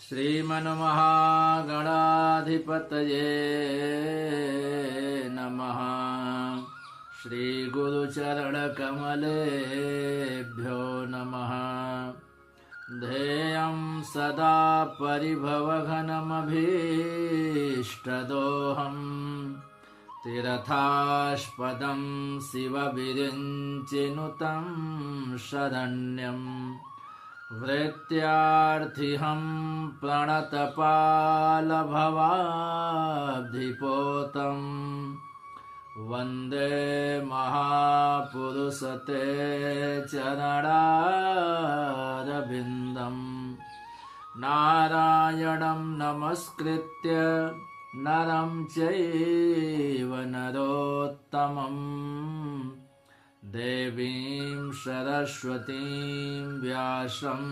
श्रीमन्महागणाधिपतये नमः। श्रीगुरुचरणकमलेभ्यो नमः। ध्येयं सदा परिभवघनमभीष्टदोहम् तीर्थास्पदं शिवविरिञ्चिनुतं शरण्यं वृत्यार्थिहं प्रणतपालभवाब्धिपोतं वन्दे महापुरुषते चरणारविन्दम्। नारायणं नमस्कृत्य नरं चैव नरोत्तमं देवीं सरस्वतीं व्यासं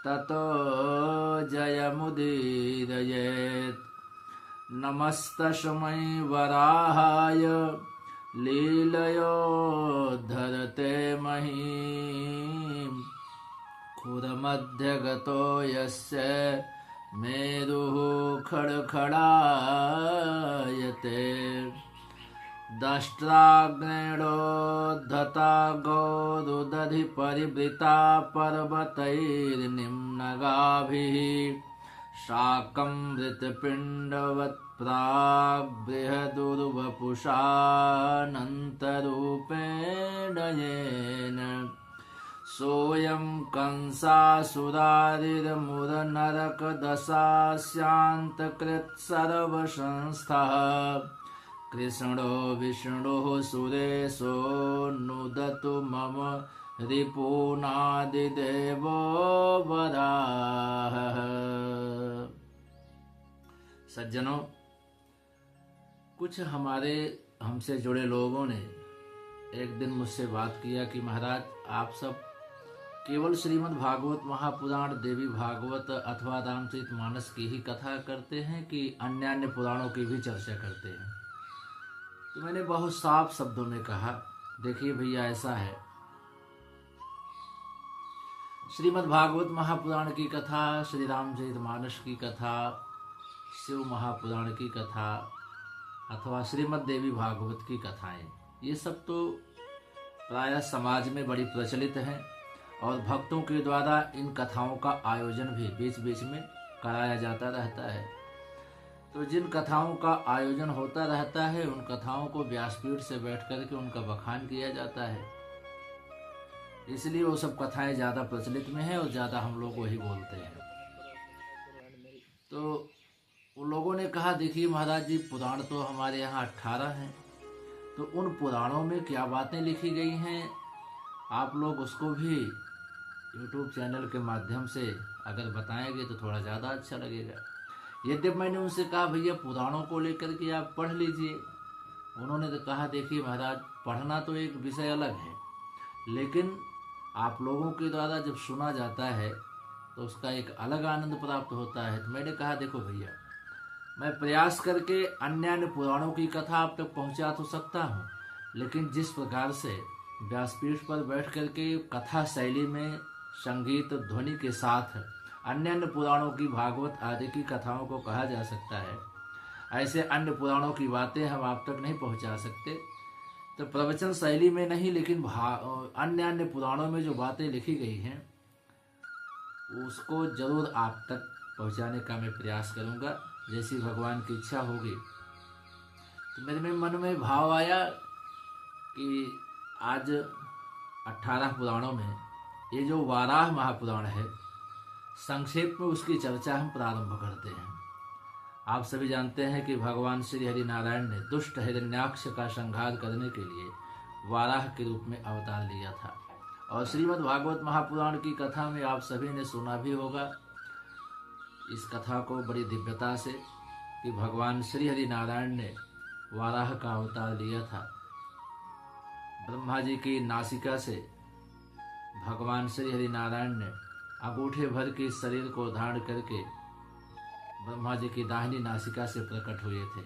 ततो जयमुदीरयेत्। नमस्तस्मै वराहाय लीलयोद्धरते महीं खुरमध्यगतो यस्य मेरुः खड्खडायते। दष्ट्राग्नेडोद्धता गौरुदधि परिवृता पर्वतैर्निम्नगाभिः शाकं मृत्पिण्डवत् प्राग्बृहदुर्वपुषानन्तरूपेण येन सोऽयं कंसासुरारिर्मुरनरकदशास्यान्तकृत् सर्वसंस्थः कृष्णो विष्णुः सुरेशो नुदतु मम रिपुनादिदेवो वराहः। सज्जनों, कुछ हमसे जुड़े लोगों ने एक दिन मुझसे बात किया कि महाराज, आप सब केवल श्रीमद् भागवत महापुराण, देवी भागवत अथवा रामचरितमानस की ही कथा करते हैं कि अन्य पुराणों की भी चर्चा करते हैं। तो मैंने बहुत साफ शब्दों में कहा, देखिए भैया, ऐसा है, श्रीमद् भागवत महापुराण की कथा, श्री रामचरितमानस की कथा, शिव महापुराण की कथा अथवा श्रीमद् देवी भागवत की कथाएं, ये सब तो प्रायः समाज में बड़ी प्रचलित हैं और भक्तों के द्वारा इन कथाओं का आयोजन भी बीच बीच में कराया जाता रहता है। तो जिन कथाओं का आयोजन होता रहता है, उन कथाओं को व्यासपीठ से बैठ करके उनका बखान किया जाता है, इसलिए वो सब कथाएं ज़्यादा प्रचलित में हैं और ज़्यादा हम लोग वही बोलते हैं। तो उन लोगों ने कहा, देखिए महाराज जी, पुराण तो हमारे यहाँ 18 हैं, तो उन पुराणों में क्या बातें लिखी गई हैं, आप लोग उसको भी YouTube चैनल के माध्यम से अगर बताएंगे तो थोड़ा ज़्यादा अच्छा लगेगा। यद्यपि मैंने उनसे कहा, भैया पुराणों को लेकर के आप पढ़ लीजिए। उन्होंने तो कहा, देखिए महाराज, पढ़ना तो एक विषय अलग है, लेकिन आप लोगों के द्वारा जब सुना जाता है तो उसका एक अलग आनंद प्राप्त होता है। तो मैंने कहा, देखो भैया, मैं प्रयास करके अन्य पुराणों की कथा आप तक पहुंचा तो सकता हूं, लेकिन जिस प्रकार से व्यासपीठ पर बैठ करके कथा शैली में संगीत ध्वनि के साथ अन्य पुराणों की, भागवत आदि की कथाओं को कहा जा सकता है, ऐसे अन्य पुराणों की बातें हम आप तक नहीं पहुंचा सकते। तो प्रवचन शैली में नहीं, लेकिन अन्य पुराणों में जो बातें लिखी गई हैं उसको जरूर आप तक पहुंचाने का मैं प्रयास करूंगा, जैसी भगवान की इच्छा होगी। तो मेरे में मन में भाव आया कि आज 18 पुराणों में ये जो वाराह महापुराण है, संक्षेप में उसकी चर्चा हम प्रारंभ करते हैं। आप सभी जानते हैं कि भगवान श्री हरि नारायण ने दुष्ट हिरण्याक्ष का संहार करने के लिए वाराह के रूप में अवतार लिया था, और श्रीमद् भागवत महापुराण की कथा में आप सभी ने सुना भी होगा इस कथा को बड़ी दिव्यता से कि भगवान श्री हरि नारायण ने वाराह का अवतार लिया था। ब्रह्मा जी की नासिका से भगवान श्री हरि नारायण ने अंगूठे भर के शरीर को धारण करके ब्रह्मा जी की दाहिनी नासिका से प्रकट हुए थे।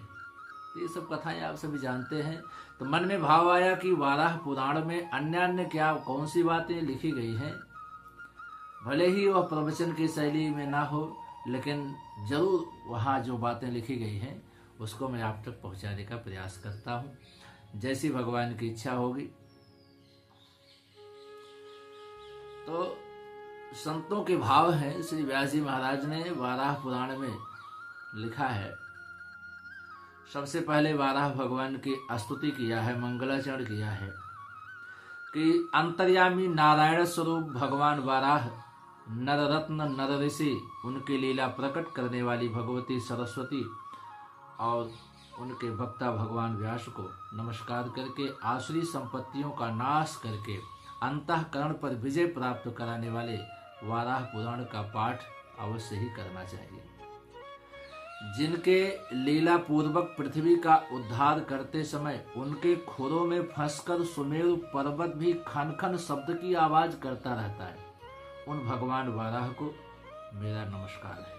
ये सब कथाएं आप सभी जानते हैं। तो मन में भाव आया कि वाराह पुराण में अन्य क्या कौन सी बातें लिखी गई हैं, भले ही वह प्रवचन की शैली में ना हो, लेकिन जरूर वहाँ जो बातें लिखी गई हैं उसको मैं आप तक पहुँचाने का प्रयास करता हूँ, जैसी भगवान की इच्छा होगी। तो संतों के भाव हैं, श्री व्यास जी महाराज ने वाराह पुराण में लिखा है। सबसे पहले वाराह भगवान की स्तुति किया है, मंगलाचरण किया है कि अंतर्यामी नारायण स्वरूप भगवान वाराह, नर रत्न नर ऋषि, उनकी लीला प्रकट करने वाली भगवती सरस्वती और उनके वक्ता भगवान व्यास को नमस्कार करके आसुरी संपत्तियों का नाश करके अंतःकरण पर विजय प्राप्त कराने वाले वाराह पुराण का पाठ अवश्य ही करना चाहिए। जिनके लीला पूर्वक पृथ्वी का उद्धार करते समय उनके खुरों में फंसकर सुमेरु पर्वत भी खन खन शब्द की आवाज करता रहता है, उन भगवान वाराह को मेरा नमस्कार है।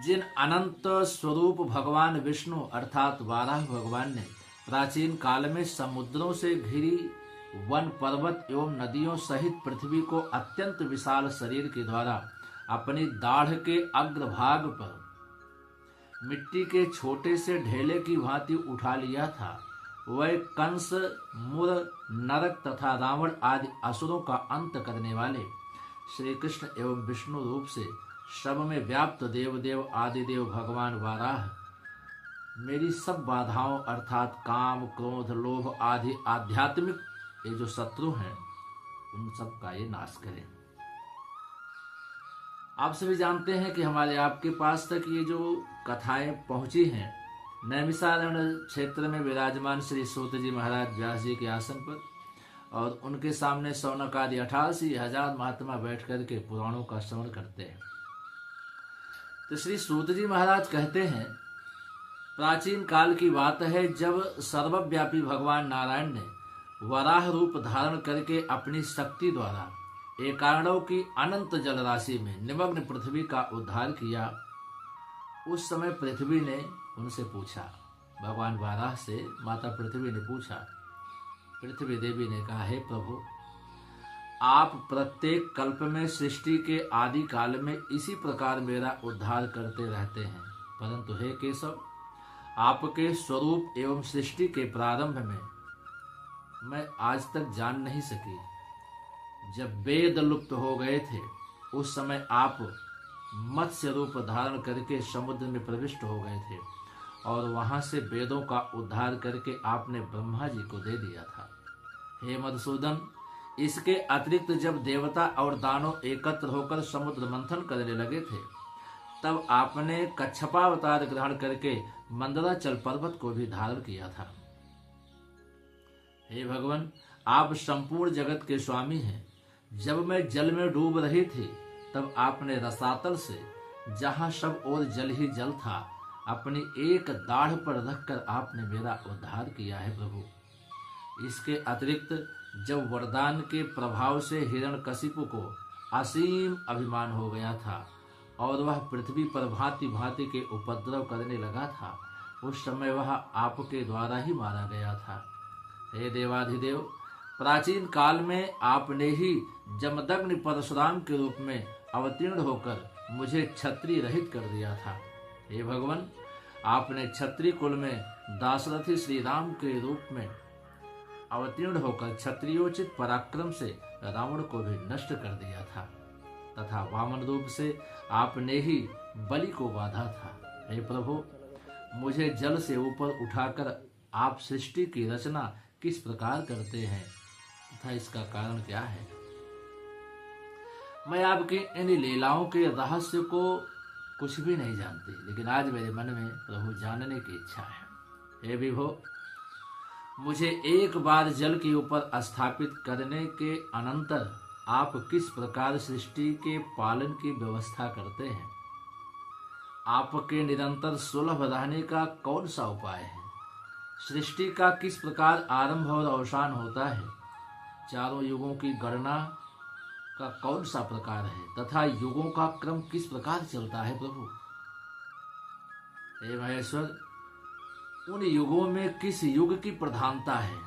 जिन अनंत स्वरूप भगवान विष्णु अर्थात वाराह भगवान ने प्राचीन काल में समुद्रों से घिरी वन पर्वत एवं नदियों सहित पृथ्वी को अत्यंत विशाल शरीर के द्वारा अपनी दाढ़ के अग्रभाग पर मिट्टी के छोटे से ढेले की भांति उठा लिया था, वह कंस, मुर, नरक तथा रावण आदि असुरों का अंत करने वाले श्री कृष्ण एवं विष्णु रूप से सब में व्याप्त देवदेव आदिदेव भगवान वाराह मेरी सब बाधाओं अर्थात काम, क्रोध, लोभ आदि आध्यात्मिक ये जो शत्रु हैं उन सब का ये नाश करें। आप सभी जानते हैं कि हमारे आपके पास तक ये जो कथाएं पहुंची हैं, नैमिषारण्य क्षेत्र में विराजमान श्री सूत जी महाराज व्यास जी के आसन पर, और उनके सामने शौनक आदि 88,000 महात्मा बैठ करके पुराणों का श्रवण करते हैं। तो श्री सूत जी महाराज कहते हैं, प्राचीन काल की बात है जब सर्वव्यापी भगवान नारायण ने वराह रूप धारण करके अपनी शक्ति द्वारा एकारणों की अनंत जल राशि में निमग्न पृथ्वी का उद्धार किया। उस समय पृथ्वी ने उनसे पूछा, भगवान वाराह से माता पृथ्वी ने पूछा, पृथ्वी देवी ने कहा, हे प्रभु, आप प्रत्येक कल्प में सृष्टि के आदि काल में इसी प्रकार मेरा उद्धार करते रहते हैं, परंतु हे केशव, आपके स्वरूप एवं सृष्टि के प्रारंभ में मैं आज तक जान नहीं सकी। जब वेद लुप्त हो गए थे उस समय आप मत्स्य रूप धारण करके समुद्र में प्रविष्ट हो गए थे और वहां से वेदों का उद्धार करके आपने ब्रह्मा जी को दे दिया था। हे मधुसूदन, इसके अतिरिक्त जब देवता और दानव एकत्र होकर समुद्र मंथन करने लगे थे तब आपने कच्छपावतार ग्रहण करके मंदराचल पर्वत को भी धारण किया था। हे भगवान, आप संपूर्ण जगत के स्वामी हैं। जब मैं जल में डूब रही थी तब आपने रसातल से, जहां सब और जल ही जल था, अपनी एक दाढ़ पर रखकर आपने मेरा उद्धार किया है प्रभु। इसके अतिरिक्त जब वरदान के प्रभाव से हिरण्यकशिपु को असीम अभिमान हो गया था और वह पृथ्वी पर भांति भांति के उपद्रव करने लगा था, उस समय वह आपके द्वारा ही मारा गया था। हे देवाधिदेव, प्राचीन काल में आपने ही जमदग्नि परशुराम के रूप में अवतीर्ण होकर मुझे क्षत्रिय रहित कर दिया था। हे भगवान, आपने क्षत्रिय कुल में दाशरथी श्री राम के रूप में अवतीर्ण होकर क्षत्रियोचित पराक्रम से रावण को भी नष्ट कर दिया था तथा वामन रूप से आपने ही बलि को बाधा था। हे प्रभु, मुझे जल से ऊपर उठाकर आप सृष्टि की रचना किस प्रकार करते हैं तथा इसका कारण क्या है? मैं आपकी इन लीलाओं के रहस्य को कुछ भी नहीं जानती, लेकिन आज मेरे मन में प्रभु जानने की इच्छा है। हे विभो, मुझे एक बार जल के ऊपर स्थापित करने के अनंतर आप किस प्रकार सृष्टि के पालन की व्यवस्था करते हैं? आपके निरंतर सुलभ रहने का कौन सा उपाय है? सृष्टि का किस प्रकार आरंभ और अवसान होता है? चारों युगों की गणना का कौन सा प्रकार है तथा युगों का क्रम किस प्रकार चलता है प्रभु? हे महेश्वर, उन युगों में किस युग की प्रधानता है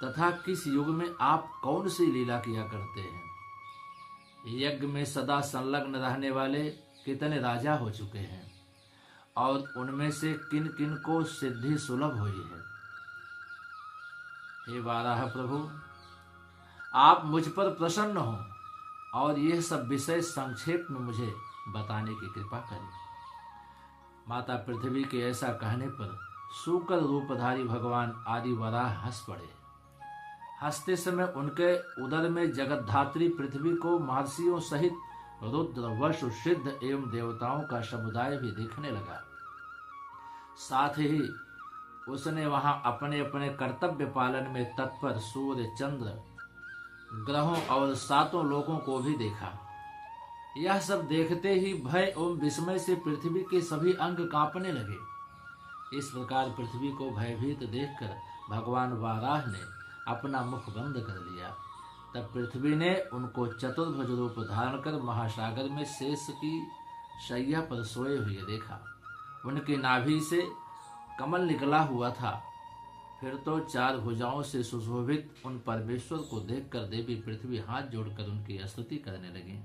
तथा किस युग में आप कौन सी लीला किया करते हैं? यज्ञ में सदा संलग्न रहने वाले कितने राजा हो चुके हैं और उनमें से किन किन को सिद्धि सुलभ हुई है। हे वाराह प्रभु, आप मुझ पर प्रसन्न हो और यह सब विषय संक्षेप में मुझे बताने की कृपा करें। माता पृथ्वी के ऐसा कहने पर सूकर रूपधारी भगवान आदि वराह हंस पड़े। हंसते समय उनके उदर में जगतधात्री पृथ्वी को महर्षियों सहित रुद्र, वसु, सिद्ध एवं देवताओं का समुदाय भी दिखने लगा। साथ ही उसने वहां अपने अपने कर्तव्य पालन में तत्पर सूर्य, चंद्र, ग्रहों और सातों लोकों को भी देखा। यह सब देखते ही भय एवं विस्मय से पृथ्वी के सभी अंग कांपने लगे। इस प्रकार पृथ्वी को भयभीत देखकर भगवान वाराह ने अपना मुख बंद कर लिया। तब पृथ्वी ने उनको चतुर्भुज रूप धारण कर महासागर में शेष की शैया पर सोए हुए देखा। उनकी नाभि से कमल निकला हुआ था। फिर तो चार भुजाओं से सुशोभित उन परमेश्वर को देखकर देवी पृथ्वी हाथ जोड़कर उनकी स्तुति करने लगी।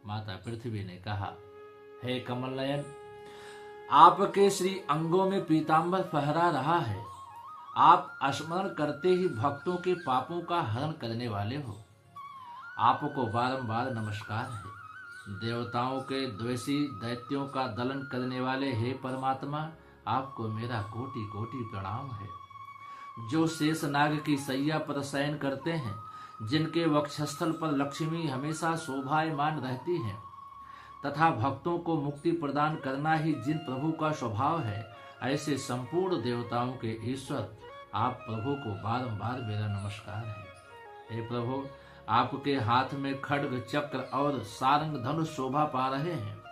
माता पृथ्वी ने कहा, हे कमल नयन, आपके श्री अंगों में पीतांबर फहरा रहा है। आप स्मरण करते ही भक्तों के पापों का हरण करने वाले हो। आपको बारंबार नमस्कार है। देवताओं के द्वेषी दैत्यों का दलन करने वाले हे परमात्मा, आपको मेरा कोटि कोटि प्रणाम है। जो शेष नाग की सैया पर शयन करते हैं, जिनके वक्षस्थल पर लक्ष्मी हमेशा शोभायमान रहती है तथा भक्तों को मुक्ति प्रदान करना ही जिन प्रभु का स्वभाव है, ऐसे संपूर्ण देवताओं के ईश्वर आप प्रभु को बारंबार मेरा नमस्कार है। हे प्रभु, आपके हाथ में खड्ग, चक्र और सारंग धनुष शोभा पा रहे हैं।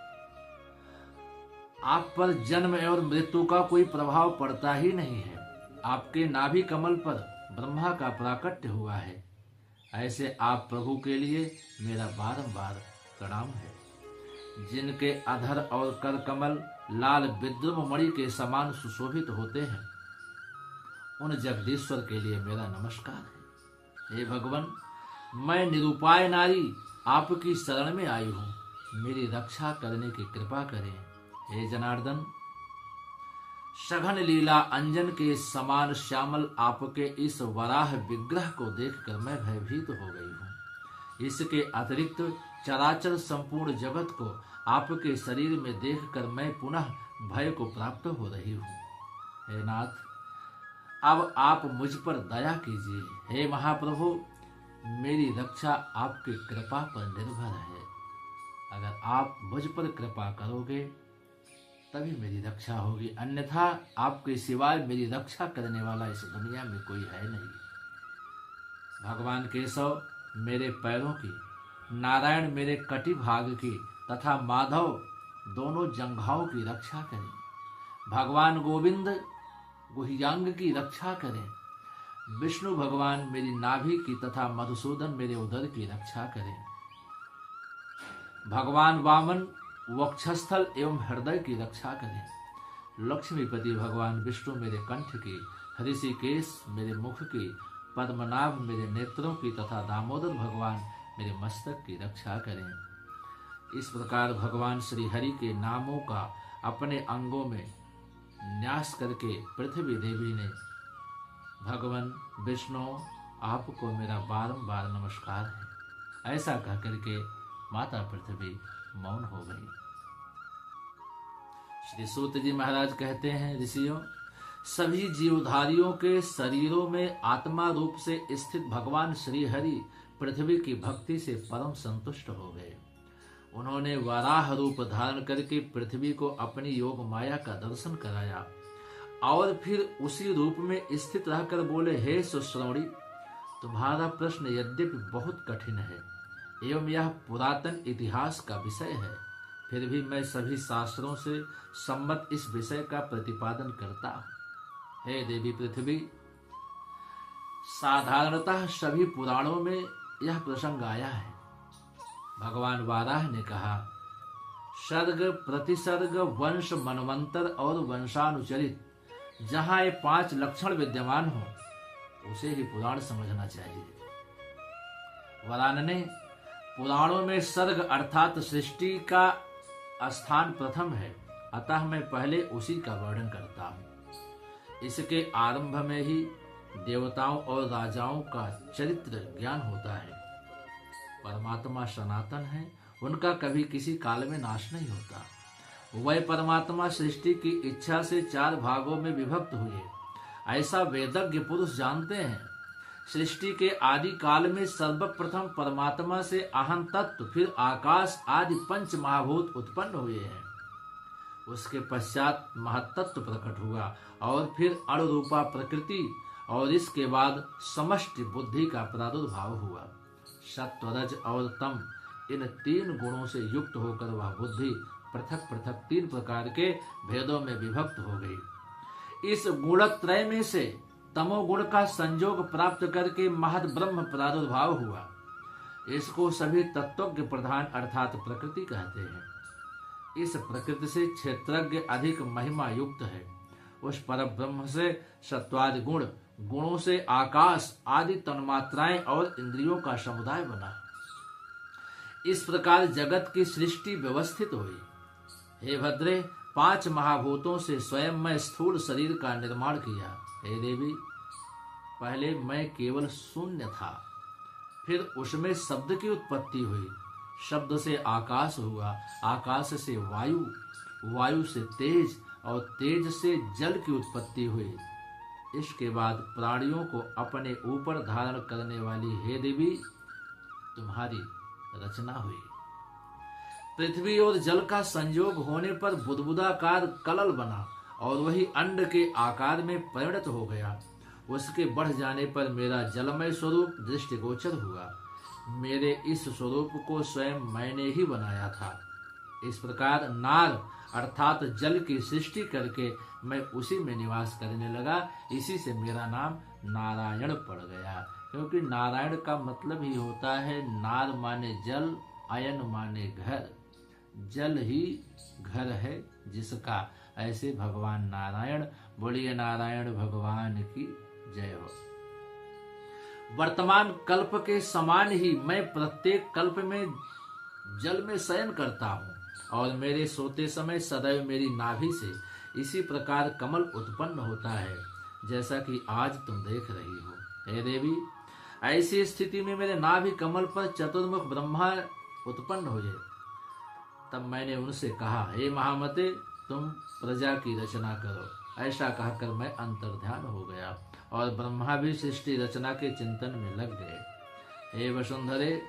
आप पर जन्म और मृत्यु का कोई प्रभाव पड़ता ही नहीं है। आपके नाभि कमल पर ब्रह्मा का प्राकट्य हुआ है। ऐसे आप प्रभु के लिए मेरा बारंबार प्रणाम है। जिनके अधर और कर कमल लाल विद्रुम मणि के समान सुशोभित होते हैं, उन जगदीश्वर के लिए मेरा नमस्कार है। हे भगवान, मैं निरुपाय नारी आपकी शरण में आई हूँ। मेरी रक्षा करने की कृपा करें। हे जनार्दन, सघन लीला अंजन के समान श्यामल आपके इस वराह विग्रह को देखकर मैं भयभीत हो गई हूँ। इसके अतिरिक्त चराचर संपूर्ण जगत को आपके शरीर में देखकर मैं पुनः भय को प्राप्त हो रही हूँ। हे नाथ, अब आप मुझ पर दया कीजिए। हे महाप्रभु, मेरी रक्षा आपकी कृपा पर निर्भर है। अगर आप मुझ पर कृपा करोगे तभी मेरी रक्षा होगी, अन्यथा आपके सिवाय मेरी रक्षा करने वाला इस दुनिया में कोई है नहीं। भगवान केशव मेरे पैरों की, नारायण मेरे कटी भाग की तथा माधव दोनों जंघाओं की रक्षा करें। भगवान गोविंद गुह्यांग की रक्षा करें। विष्णु भगवान मेरी नाभि की तथा मधुसूदन मेरे उदर की रक्षा करें। भगवान वामन वक्षस्थल एवं हृदय की रक्षा करें। लक्ष्मीपति भगवान विष्णु मेरे कंठ की, ऋषिकेश मेरे मुख की, पद्मनाभ मेरे नेत्रों की तथा दामोदर भगवान मेरे मस्तक की रक्षा करें। इस प्रकार भगवान श्री हरि के नामों का अपने अंगों में न्यास करके पृथ्वी देवी ने, भगवान विष्णु, आपको मेरा बारंबार नमस्कार है, ऐसा कह करके माता पृथ्वी मौन हो गई। श्री सूत जी महाराज कहते हैं, ऋषियों, सभी जीवधारियों के शरीरों में आत्मा रूप से स्थित भगवान श्री हरि पृथ्वी की भक्ति से परम संतुष्ट हो गए। उन्होंने वराह रूप धारण करके पृथ्वी को अपनी योग माया का दर्शन कराया और फिर उसी रूप में स्थित रहकर बोले, हे सुश्रवणी, तुम्हारा प्रश्न यद्यपि बहुत कठिन है एवं यह पुरातन इतिहास का विषय है, फिर भी मैं सभी शास्त्रों से सम्मत इस विषय का प्रतिपादन करता हूँ। हे देवी पृथ्वी, साधारणतः सभी पुराणों में यह प्रसंग आया है। भगवान वाराह ने कहा, सर्ग प्रतिसर्ग वंश मनवंतर और वंशानुचरित, जहां ये 5 लक्षण विद्यमान हो उसे ही पुराण समझना चाहिए। वरान ने पुराणों में सर्ग अर्थात सृष्टि का स्थान प्रथम है, अतः मैं पहले उसी का वर्णन करता हूँ। इसके आरंभ में ही देवताओं और राजाओं का चरित्र ज्ञान होता है। परमात्मा सनातन है, उनका कभी किसी काल में नाश नहीं होता। वह परमात्मा सृष्टि की इच्छा से 4 भागों में विभक्त हुए, ऐसा वेदज्ञ पुरुष जानते हैं। सृष्टि के आदि काल में सर्वप्रथम परमात्मा से अहं तत्व, फिर आकाश आदि 5 महाभूत उत्पन्न हुए हैं। उसके पश्चात महत्तत्व प्रकट हुआ और फिर अणुरूपा प्रकृति, और इसके बाद समष्टि बुद्धि का प्रादुर्भाव हुआ। सत्व, रज और तम, इन 3 गुणों से युक्त होकर वह बुद्धि पृथक पृथक 3 प्रकार के भेदों में विभक्त हो गई। इस गुणत्रय में से तमोगुण का संयोग प्राप्त करके महद ब्रह्म प्रादुर्भाव हुआ। इसको सभी तत्वज्ञ प्रधान अर्थात प्रकृति कहते हैं। इस प्रकृति से क्षेत्रज्ञ अधिक महिमा युक्त है। उस पर ब्रह्म से सत्वादि गुण, गुणों से आकाश आदि तन्मात्राएं और इंद्रियों का समुदाय बना। इस प्रकार जगत की सृष्टि व्यवस्थित हुई। हे भद्रे, 5 महाभूतों से स्वयं मैं स्थूल शरीर का निर्माण किया। हे देवी, पहले मैं केवल शून्य था, फिर उसमें शब्द की उत्पत्ति हुई, शब्द से आकाश हुआ, आकाश से वायु, वायु से तेज और तेज से जल की उत्पत्ति हुई। इसके बाद प्राणियों को अपने ऊपर धारण करने वाली हे देवी, तुम्हारी रचना हुई। पृथ्वी और जल का संयोग होने पर बुदबुदाकार कलल बना और वही अंड के आकार में परिणत हो गया। उसके बढ़ जाने पर मेरा जलमय स्वरूप दृष्टिगोचर हुआ। मेरे इस स्वरूप को स्वयं मैंने ही बनाया था। इस प्रकार नार अर्थात जल की सृष्टि करके मैं उसी में निवास करने लगा। इसी से मेरा नाम नारायण पड़ गया, क्योंकि नारायण का मतलब ही होता है नार माने जल, अयन माने घर। जल ही घर है जिसका। ऐसे भगवान नारायण, बोलिए नारायण भगवान की जय हो। वर्तमान कल्प के समान ही मैं प्रत्येक कल्प में जल में शयन करता हूँ और मेरे सोते समय सदैव मेरी नाभि से इसी प्रकार कमल उत्पन्न होता है, जैसा कि आज तुम देख रही हो। हे देवी, ऐसी स्थिति में मेरे नाभि कमल पर चतुर्मुख ब्रह्मा उत्पन्न हुए। तब मैंने उनसे कहा, हे महामते, तुम प्रजा की रचना करो। ऐसा कहकर मैं अंतर्ध्यान हो गया और ब्रह्मा भी सृष्टि रचना के चिंतन में लग गए। हे वसुंधरे,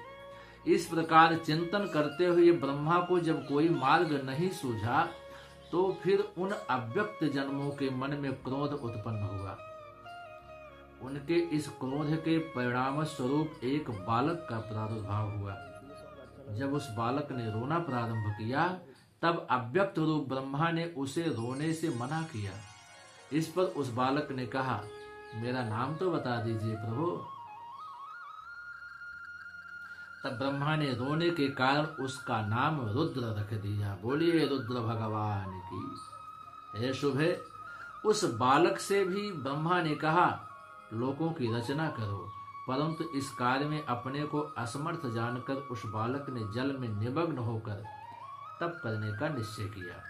इस प्रकार चिंतन करते हुए ब्रह्मा को जब कोई मार्ग नहीं सूझा, तो फिर उन अव्यक्त जन्मों के मन में क्रोध उत्पन्न हुआ। उनके इस क्रोध के परिणाम स्वरूप एक बालक का प्रादुर्भाव हुआ। जब उस बालक ने रोना प्रारंभ किया, तब अव्यक्त रूप ब्रह्मा ने उसे रोने से मना किया। इस पर उस बालक ने कहा, मेरा नाम तो बता दीजिए प्रभु। तब ब्रह्मा ने रोने के कारण उसका नाम रुद्र रख दिया। बोलिए रुद्र भगवान की। हे शुभे, उस बालक से भी ब्रह्मा ने कहा, लोकों की रचना करो, परंतु इस कार्य में अपने को असमर्थ जानकर उस बालक ने जल में निमग्न होकर तप करने का निश्चय किया।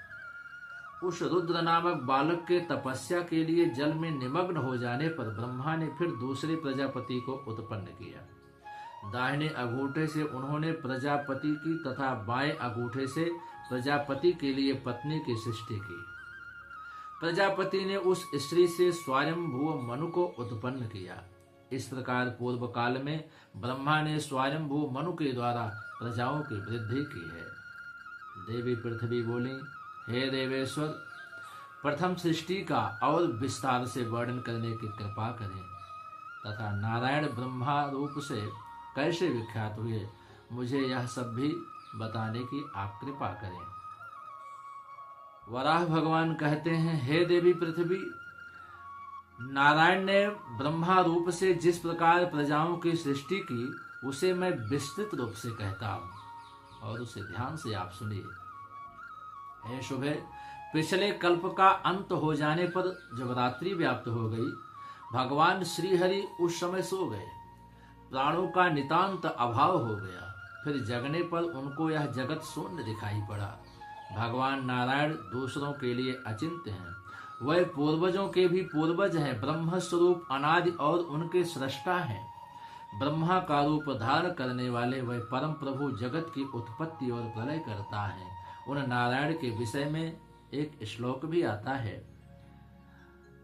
उस रुद्र नामक बालक के तपस्या के लिए जल में निमग्न हो जाने पर ब्रह्मा ने फिर दूसरे प्रजापति को उत्पन्न किया। दाहिने अंगूठे से उन्होंने प्रजापति की तथा बाएं अंगूठे से प्रजापति के लिए पत्नी की सृष्टि की। प्रजापति ने उस स्त्री से स्वयंभू मनु को उत्पन्न किया। इस प्रकार पूर्व काल में ब्रह्मा ने स्वयंभू मनु के द्वारा प्रजाओं की वृद्धि की है। देवी पृथ्वी बोली, हे देवेश्वर, प्रथम सृष्टि का और विस्तार से वर्णन करने की कृपा करें तथा नारायण ब्रह्मा रूप से कैसे विख्यात हुए, मुझे यह सब भी बताने की आप कृपा करें। वराह भगवान कहते हैं, हे देवी पृथ्वी, नारायण ने ब्रह्मा रूप से जिस प्रकार प्रजाओं की सृष्टि की, उसे मैं विस्तृत रूप से कहता हूं और उसे ध्यान से आप सुनिए। हे शुभे, पिछले कल्प का अंत हो जाने पर जब रात्रि व्याप्त हो गई, भगवान श्री हरि उस समय सो गए। प्राणों का नितांत अभाव हो गया। फिर जगने पर उनको यह जगत शून्य दिखाई पड़ा। भगवान नारायण दूसरों के लिए अचिंत्य हैं, वह पूर्वजों के भी पूर्वज हैं, ब्रह्म स्वरूप अनादि और उनके सृष्टा हैं। ब्रह्मा का रूप धारण करने वाले वह परम प्रभु जगत की उत्पत्ति और प्रलय करता है। उन नारायण के विषय में एक श्लोक भी आता है,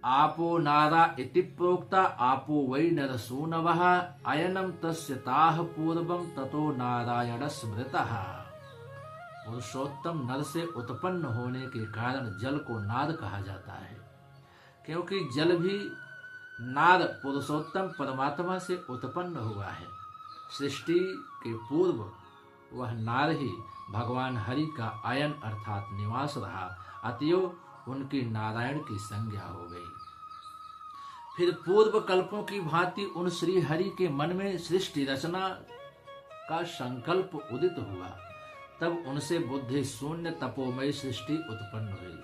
आपो नारा इति प्रोक्ता आपो वै नरसूनवः अयनम तस्य ताः पूर्वम ततो नारायण स्मृतः। पुरुषोत्तम नर से उत्पन्न होने के कारण जल को नार कहा जाता है, क्योंकि जल भी नार पुरुषोत्तम परमात्मा से उत्पन्न हुआ है। सृष्टि के पूर्व वह नार ही भगवान हरि का अयन अर्थात निवास रहा, अतएव उनकी नारायण की संज्ञा हो गई। फिर पूर्व कल्पों की भांति उन श्री हरि के मन में सृष्टि रचना का संकल्प उदित हुआ। तब उनसे बुद्धि शून्य तपोमय सृष्टि उत्पन्न हुई।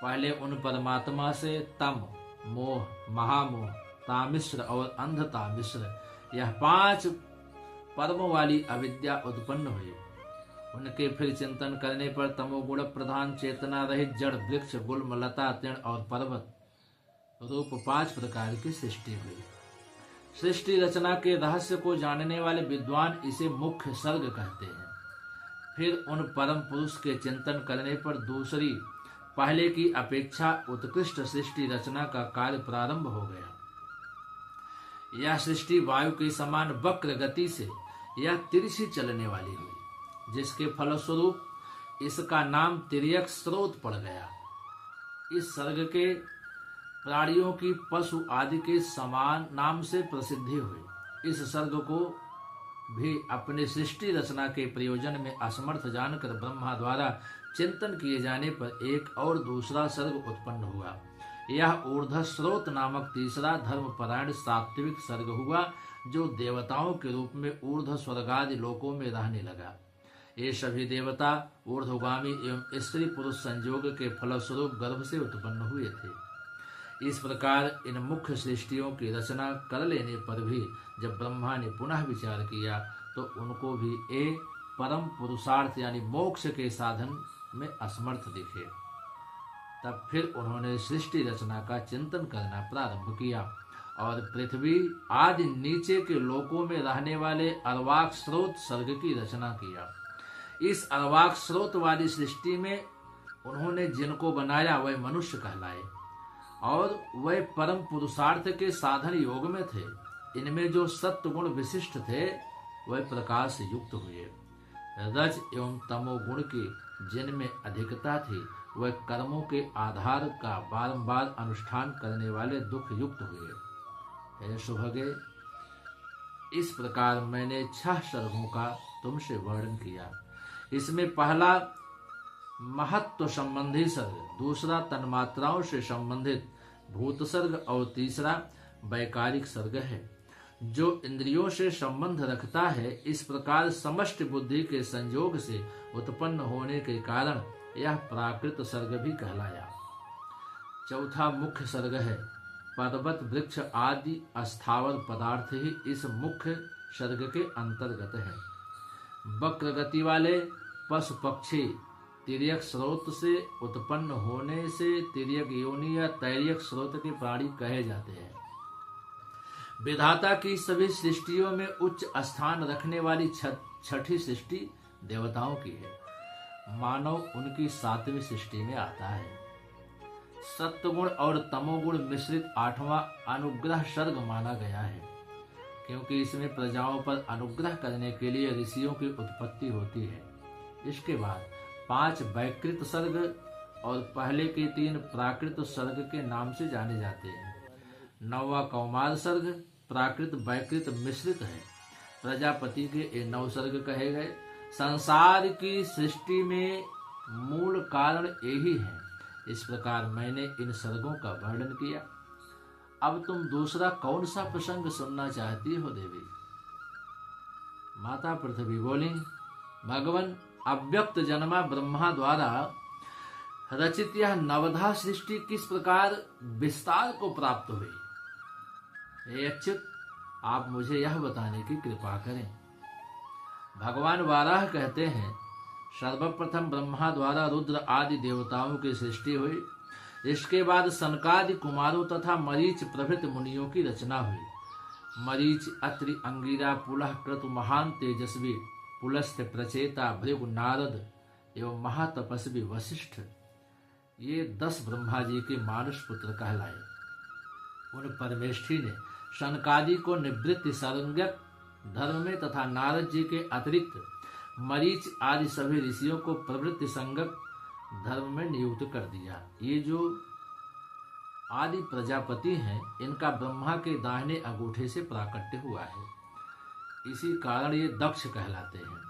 पहले उन परमात्मा से तम, मोह, महामोह, तामिश्र और अंधतामिश्र यह 5 पर्व वाली अविद्या उत्पन्न हुई। उनके फिर चिंतन करने पर तमोगुण प्रधान चेतना रहित जड़ वृक्ष, गुल्म, लता, तृण और पर्वत रूप 5 प्रकार की सृष्टि हुई। सृष्टि रचना के रहस्य को जानने वाले विद्वान इसे मुख्य सर्ग कहते हैं। फिर उन परम पुरुष के चिंतन करने पर दूसरी पहले की अपेक्षा उत्कृष्ट सृष्टि रचना का कार्य प्रारंभ हो गया। यह सृष्टि वायु के समान वक्र गति से यह तिरछी चलने वाली हुई, जिसके फलस्वरूप इसका नाम तिर्यक स्रोत पड़ गया। इस सर्ग के प्राणियों की पशु आदि के समान नाम से प्रसिद्धि हुई। इस सर्ग को भी अपने सृष्टि रचना के प्रयोजन में असमर्थ जानकर ब्रह्मा द्वारा चिंतन किए जाने पर एक और दूसरा सर्ग उत्पन्न हुआ। यह ऊर्ध्व स्रोत नामक तीसरा धर्मपरायण सात्विक सर्ग हुआ, जो देवताओं के रूप में ऊर्ध्व स्वर्गादि लोकों में रहने लगा। ये सभी देवता ऊर्ध्वगामी एवं स्त्री पुरुष संयोग के फलस्वरूप गर्भ से उत्पन्न हुए थे। इस प्रकार इन मुख्य सृष्टियों की रचना कर लेने पर भी जब ब्रह्मा ने पुनः विचार किया तो उनको भी एक परम पुरुषार्थ यानी मोक्ष के साधन में असमर्थ दिखे। तब फिर उन्होंने सृष्टि रचना का चिंतन करना प्रारंभ किया और पृथ्वी आदि नीचे के लोकों में रहने वाले अर्वाक स्रोत सर्ग की रचना किया। इस अर्वाक स्रोत वाली सृष्टि में उन्होंने जिनको बनाया वह मनुष्य कहलाए और वह परम पुरुषार्थ के साधन योग में थे। इनमें जो सत्व गुण विशिष्ट थे वह प्रकाश युक्त हुए। रज एवं तमो गुण की जिनमें अधिकता थी वह कर्मों के आधार का बारंबार अनुष्ठान करने वाले दुख युक्त हुए। हे सुभगे, इस प्रकार मैंने 6 सर्गों का तुमसे वर्णन किया। इसमें पहला महत्व संबंधी सर्ग, दूसरा तन्मात्राओं से संबंधित भूत सर्ग और तीसरा वैकारिक सर्ग है, जो इंद्रियों से संबंध रखता है। इस प्रकार समष्टि बुद्धि के संयोग से उत्पन्न होने के कारण यह प्राकृत सर्ग भी कहलाया। चौथा मुख्य सर्ग है। पर्वत, वृक्ष आदि अस्थावर पदार्थ ही इस मुख्य सर्ग के अंतर्गत है। वक्र गति वाले पशु पक्षी तिर्यक स्रोत से उत्पन्न होने से तिर्यक योनि या तैर्यक स्रोत के प्राणी कहे जाते हैं। विधाता की सभी सृष्टियों में उच्च स्थान रखने वाली छठी सृष्टि देवताओं की है। मानव उनकी 7वीं सृष्टि में आता है। सत्वगुण और तमोगुण मिश्रित 8वां अनुग्रह सर्ग माना गया है, क्योंकि इसमें प्रजाओं पर अनुग्रह करने के लिए ऋषियों की उत्पत्ति होती है। इसके बाद 5 वैकृत सर्ग और पहले के 3 प्राकृत सर्ग के नाम से जाने जाते हैं। 9वां कौमार सर्ग प्राकृत वैकृत मिश्रित है। प्रजापति के ये 9 सर्ग कहे गए। संसार की सृष्टि में मूल कारण यही है। इस प्रकार मैंने इन सर्गों का वर्णन किया। अब तुम दूसरा कौन सा प्रसंग सुनना चाहती हो देवी? माता पृथ्वी बोली, भगवान अव्यक्त जन्मा ब्रह्मा द्वारा रचित यह नवधा सृष्टि किस प्रकार विस्तार को प्राप्त हुई? हे अच्युत, आप मुझे यह बताने की कृपा करें। भगवान वाराह कहते हैं, सर्वप्रथम ब्रह्मा द्वारा रुद्र आदि देवताओं की सृष्टि हुई। इसके बाद सनकादि कुमारों तथा मरीच प्रभृति मुनियों की रचना हुई। मरीच, अत्रि, अंगिरा, पुलह, क्रतु, महान तेजस्वी पुलस्त्य, प्रचेता, भृगु, नारद एवं महातपस्वी वशिष्ठ, ये 10 ब्रह्मा जी के मानुष पुत्र कहलाए। उन परमेष्ठी ने सनकादि को निवृत्ति संज्ञक धर्म में तथा नारद जी के अतिरिक्त मरीच आदि सभी ऋषियों को प्रवृत्ति संज्ञक धर्म में नियुक्त कर दिया। ये जो आदि प्रजापति हैं, इनका ब्रह्मा के दाहिने अंगूठे से प्राकट्य हुआ है, इसी कारण ये दक्ष कहलाते हैं।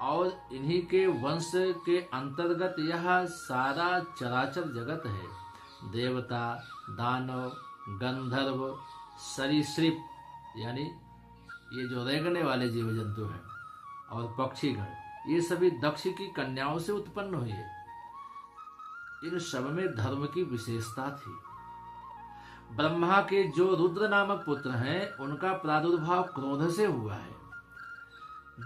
और इन्हीं के वंश के अंतर्गत यह सारा चराचर जगत है। देवता, दानव, गंधर्व, सरीसृप यानी ये जो रेंगने वाले जीव जंतु हैं, और पक्षीगण, ये सभी दक्ष की कन्याओं से उत्पन्न हुए। इन सब में धर्म की विशेषता थी। ब्रह्मा के जो रुद्र नामक पुत्र हैं, उनका प्रादुर्भाव क्रोध से हुआ है।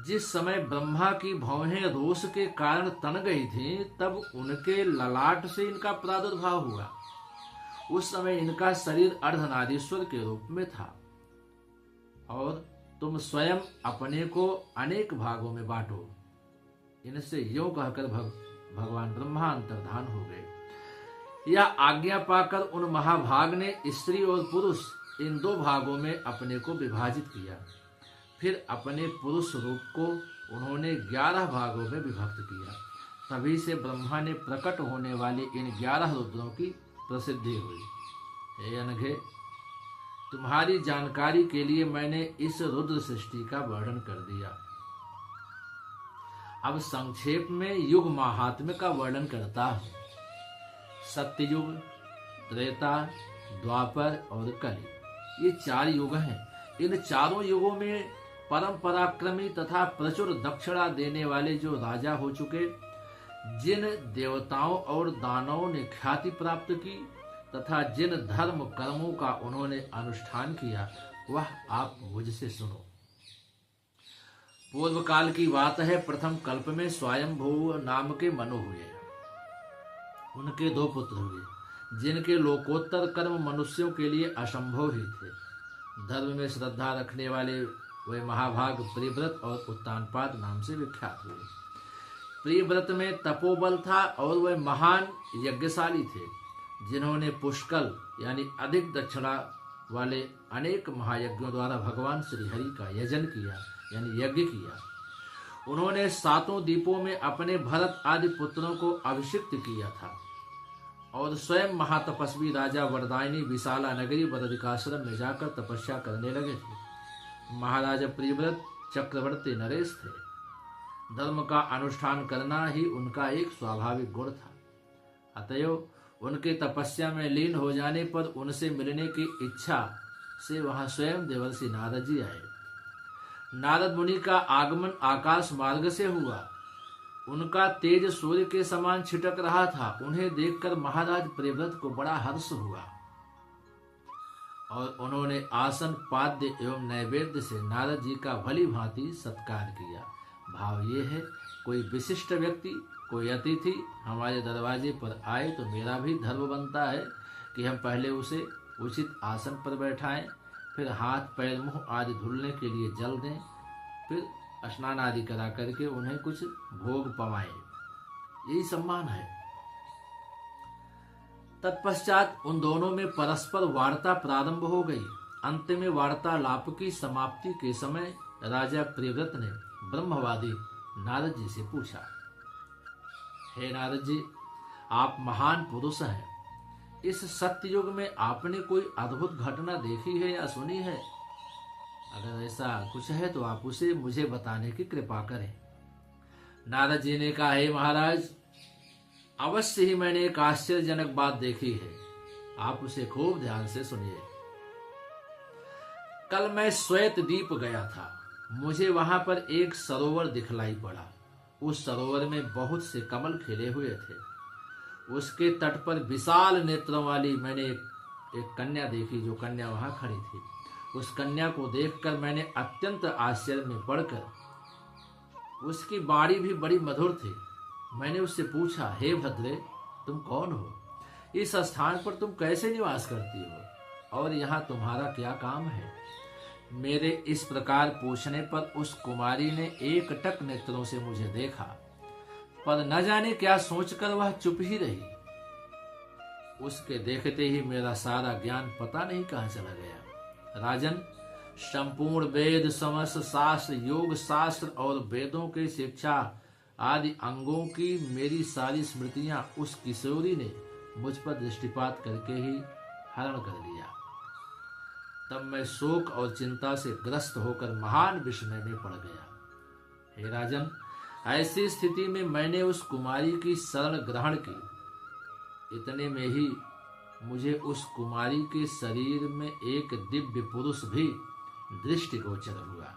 जिस समय ब्रह्मा की भौहें रोष के कारण तन गई थी, तब उनके ललाट से इनका प्रादुर्भाव हुआ। उस समय इनका शरीर अर्धनारीश्वर के रूप में था। और तुम स्वयं अपने को अनेक भागों में बांटो, इनसे यूं कहकर भगवान ब्रह्मा अंतर्धान हो गए। यह आज्ञा पाकर उन महाभाग ने स्त्री और पुरुष इन 2 भागों में अपने को विभाजित किया। फिर अपने पुरुष रूप को उन्होंने 11 भागों में विभक्त किया। तभी से ब्रह्मा ने प्रकट होने वाले इन 11 रुद्रों की प्रसिद्धि हुई। हे अनघे, तुम्हारी जानकारी के लिए मैंने इस रुद्र सृष्टि का वर्णन कर दिया। अब संक्षेप में युग महात्म्य का वर्णन करता हूँ। सत्ययुग, त्रेता, द्वापर और कलि, ये 4 युग हैं। इन चारों युगों में परम पराक्रमी तथा प्रचुर दक्षिणा देने वाले जो राजा हो चुके, जिन देवताओं और दानवों ने ख्याति प्राप्त की तथा जिन धर्म कर्मों का उन्होंने अनुष्ठान किया, वह आप मुझसे सुनो। पूर्व काल की बात है। प्रथम कल्प में स्वयंभू नाम के मनु हुए। उनके 2 पुत्र हुए, जिनके लोकोत्तर कर्म मनुष्यों के लिए असंभव ही थे। धर्म में श्रद्धा रखने वाले वे महाभाग प्रियव्रत और उत्तानपाद नाम से विख्यात हुए। प्रियव्रत में तपोबल था और वे महान यज्ञशाली थे, जिन्होंने पुष्कल यानी अधिक दक्षिणा वाले अनेक महायज्ञों द्वारा भगवान श्री हरि का यजन किया यानी यज्ञ किया। उन्होंने 7 द्वीपों में अपने भरत आदि पुत्रों को अभिषिक्त किया था और स्वयं महातपस्वी राजा वरदायनी विशाला नगरी बदरिकाश्रम में जाकर तपस्या करने लगे थे। महाराजा प्रियव्रत चक्रवर्ती नरेश थे। धर्म का अनुष्ठान करना ही उनका एक स्वाभाविक गुण था। अतएव उनके तपस्या में लीन हो जाने पर उनसे मिलने की इच्छा से वहां स्वयं देवर्षि नारद जी आए। नारद मुनि का आगमन आकाश मार्ग से हुआ। उनका तेज सूर्य के समान छिटक रहा था। उन्हें देखकर महाराज प्रियव्रत को बड़ा हर्ष हुआ और उन्होंने आसन, पाद्य एवं नैवेद्य से नारद जी का भली भांति सत्कार किया। भाव ये है, कोई विशिष्ट व्यक्ति, कोई अतिथि हमारे दरवाजे पर आए तो मेरा भी धर्म बनता है कि हम पहले उसे उचित आसन पर बैठाएं, फिर हाथ पैर मुंह आदि धुलने के लिए जल दें, फिर स्नान आदि करा करके उन्हें कुछ भोग पवाएं। यही सम्मान है। तत्पश्चात उन दोनों में परस्पर वार्ता प्रारंभ हो गई। अंत में वार्तालाप की समाप्ति के समय राजा प्रियव्रत ने ब्रह्मवादी नारद जी से पूछा, हे नारद जी, आप महान पुरुष हैं। इस सत्ययुग में आपने कोई अद्भुत घटना देखी है या सुनी है? अगर ऐसा कुछ है तो आप उसे मुझे बताने की कृपा करें। नारद जी ने कहा, हे महाराज, अवश्य ही मैंने एक आश्चर्यजनक बात देखी है। आप उसे खूब ध्यान से सुनिए। कल मैं श्वेत द्वीप गया था। मुझे वहां पर एक सरोवर दिखलाई पड़ा। उस सरोवर में बहुत से कमल खिले हुए थे। उसके तट पर विशाल नेत्रों वाली मैंने एक कन्या देखी, जो कन्या वहां खड़ी थी। उस कन्या को देखकर मैंने अत्यंत आश्चर्य में पड़कर उसकी वाणी भी बड़ी मधुर थी। मैंने उससे पूछा, हे भद्रे, तुम कौन हो? इस स्थान पर तुम कैसे निवास करती हो और यहाँ तुम्हारा क्या काम है? मेरे इस प्रकार पूछने पर उस कुमारी ने एकटक नेत्रों से मुझे देखा, पर न जाने क्या सोचकर वह चुप ही रही। उसके देखते ही मेरा सारा ज्ञान पता नहीं कहाँ चला गया। राजन, संपूर्ण वेद, समस्त शास्त्र, योग शास्त्र और वेदों के शिक्षा आदि अंगों की मेरी सारी स्मृतियां उस किशोरी ने मुझ पर दृष्टिपात करके ही हरण कर लिया। तब मैं शोक और चिंता से ग्रस्त होकर महान विस्मय में पड़ गया। हे राजन, ऐसी स्थिति में मैंने उस कुमारी की शरण ग्रहण की। इतने में ही मुझे उस कुमारी के शरीर में एक दिव्य पुरुष भी दृष्टिगोचर हुआ।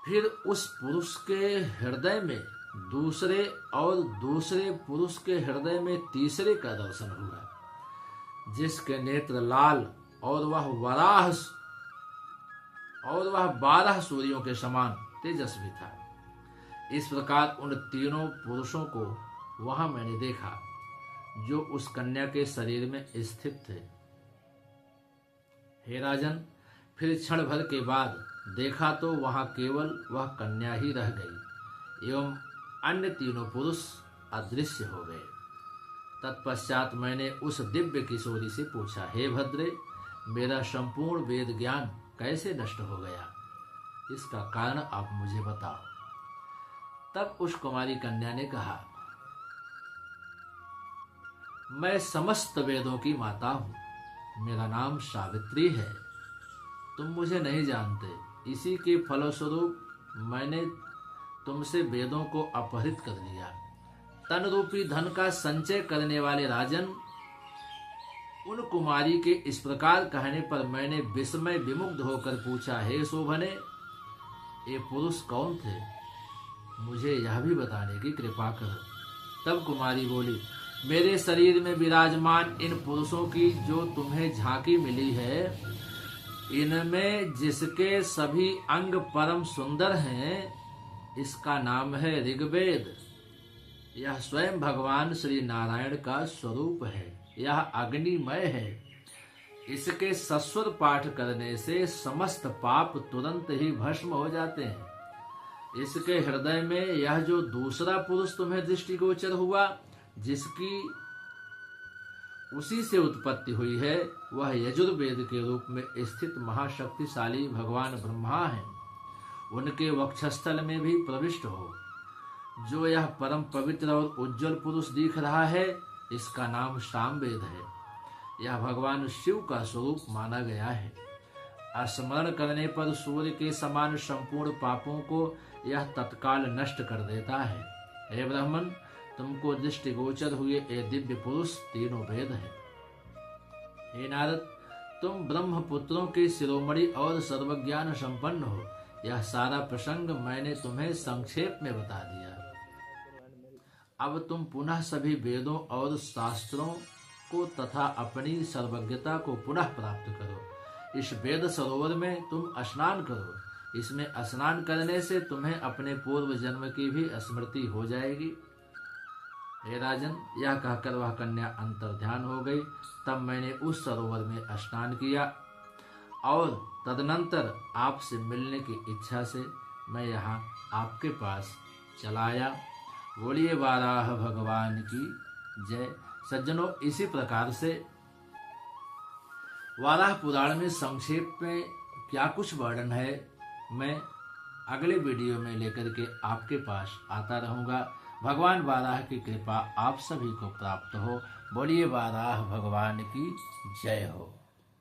फिर उस पुरुष के हृदय में दूसरे और दूसरे पुरुष के हृदय में तीसरे का दर्शन हुआ, जिसके नेत्र लाल और वह 12 सूर्यों के समान तेजस्वी था। इस प्रकार उन तीनों पुरुषों को वहां मैंने देखा जो उस कन्या के शरीर में स्थित थे। हे राजन, फिर क्षण भर के बाद देखा तो वहां केवल वह कन्या ही रह गई एवं अन्य तीनों पुरुष अदृश्य हो गए। तत्पश्चात मैंने उस दिव्य किशोरी से पूछा, हे भद्रे, मेरा संपूर्ण वेद ज्ञान कैसे नष्ट हो गया? इसका कारण आप मुझे बताओ। तब उस कुमारी कन्या ने कहा, मैं समस्त वेदों की माता हूं। मेरा नाम सावित्री है। तुम मुझे नहीं जानते। इसी के फलस्वरूप मैंने तुमसे वेदों को अपहरित कर लिया। तन रूपी धन का संचय करने वाले राजन, उन कुमारी के इस प्रकार कहने पर मैंने विस्मय विमुग्ध होकर पूछा, हे शोभने, ये पुरुष कौन थे? मुझे यह भी बताने की कृपा कर। तब कुमारी बोली, मेरे शरीर में विराजमान इन पुरुषों की जो तुम्हें झांकी मिली है, इनमें जिसके सभी अंग परम सुंदर हैं, इसका नाम है ऋग्वेद। यह स्वयं भगवान श्री नारायण का स्वरूप है। यह अग्निमय है। इसके सस्वर पाठ करने से समस्त पाप तुरंत ही भस्म हो जाते हैं। इसके हृदय में यह जो दूसरा पुरुष तुम्हें दृष्टिगोचर हुआ, जिसकी उसी से उत्पत्ति हुई है, वह यजुर्वेद के रूप में स्थित महाशक्तिशाली भगवान ब्रह्मा है। उनके वक्षस्थल में भी प्रविष्ट हो। जो यह परम पवित्र और उज्जवल पुरुष दिख रहा है, इसका नाम सामवेद है। यह भगवान शिव का स्वरूप माना गया है। स्मरण करने पर सूर्य के समान संपूर्ण पापों को यह तत्काल नष्ट कर देता है। हे ब्राह्मण, तुमको दृष्टिगोचर हुए ये दिव्य पुरुष तीनों वेद हैं। हे नारद, तुम ब्रह्मपुत्रों के शिरोमणि और सर्वज्ञान संपन्न हो। यह सारा प्रसंग मैंने तुम्हें संक्षेप में बता दिया। अब तुम पुनः सभी वेदों और शास्त्रों को तथा अपनी सर्वज्ञता को पुनः प्राप्त करो। इस वेद सरोवर में तुम स्नान करो। इसमें स्नान करने से तुम्हें अपने पूर्व जन्म की भी स्मृति हो जाएगी। हे राजन, यह कहकर वह कन्या अंतर्ध्यान हो गई। तब मैंने उस सरोवर में स्नान किया और तदनंतर आपसे मिलने की इच्छा से मैं यहाँ आपके पास चला आया। बोलिए वाराह भगवान की जय। सज्जनों, इसी प्रकार से वाराह पुराण में संक्षेप में क्या कुछ वर्णन है, मैं अगले वीडियो में लेकर के आपके पास आता रहूँगा। भगवान वाराह की कृपा आप सभी को प्राप्त हो। बोलिए वाराह भगवान की जय हो।